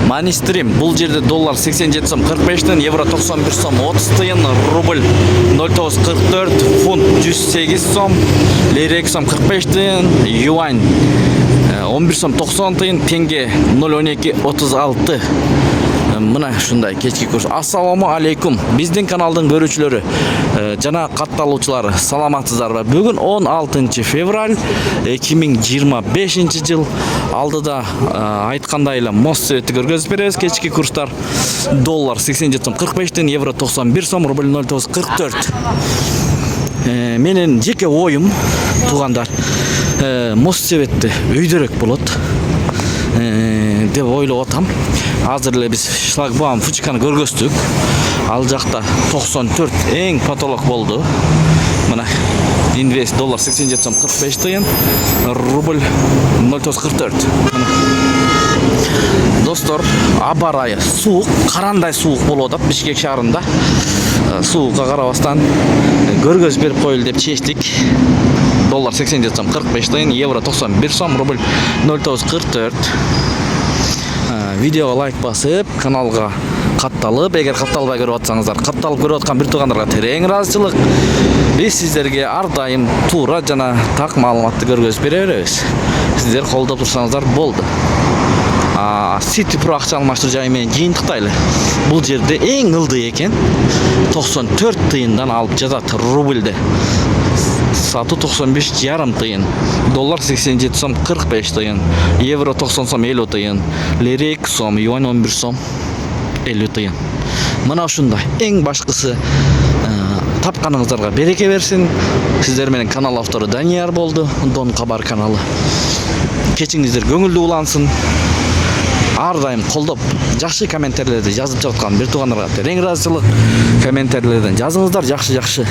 Манистрим бул жерде доллар 87 сом 45 тиын, евро 91 сом 30 тиын, рубль 0944, фунт 108 сом, лира 2 сом 45 тиын, юань 11 сом 90 тиын, тенге 012 36. Мына шундай кечки курс. Ассаламу алейкум. Биздин каналдын көрүүчүлөрү жана катталуучулары саламатсыздарбы? Бүгүн 16 февраль 2025 жыл. Алдыда айткандай эле Моссоветти көргөзүп беребиз. Кечки курстар доллар 87 сом 45 тиын, евро 91 сом, рубль 0944. Менин жеке оюм туугандар, Моссоветти өйдөрөөк болот деп ойлоп атам. Азыр эле биз шлагбаум фучканы көргөздүк. Ал жакта 94 эң потолок болду. Мына инвест доллар 87 сом 45 тиын, рубль 0944. Достор, аба ырайы суук, карандай суук болуп атат Бишкек шаарында. Суукка карабастан көргөзүп берип коелу деп чечтик. Доллар 87 сом 45 тиын, евро 91 сом, рубль 0944. Видеого лайк басып, каналга катталып, эгер катталбай көрүп атсаңыздар, катталып көрүп аткан бир туугандарга терең ыраазычылык. Биз сиздерге ар дайым туура жана так маалыматты көргөзүп бере беребиз. Сиздер колдоп турсаңыздар болду. City Pro акча алмаштыруу жайы менен жыйынтыктайлы. Бул жерде эң ылдый экен. 94 тыйындан алып жатат рубльде. Сату 95,5 тыйын, доллар 87 сом 45 тыйын, евро 90 сом 50 тыйын, лира 2 сом, юань 11 сом 50 тыйын. Мына ушундай. Эң башкысы тапканыңыздарга береке берсин. Сиздер менен канал автору Данияр болду, Дон Кабар каналы. Кечиңиздер көңүлдүү улансын. Ар дайым колдоп, жакшы комментарийлерди жазып жаткан бир туугандарга терең ыраазычылык. Комментарийлерден жазыңыздар, жакшы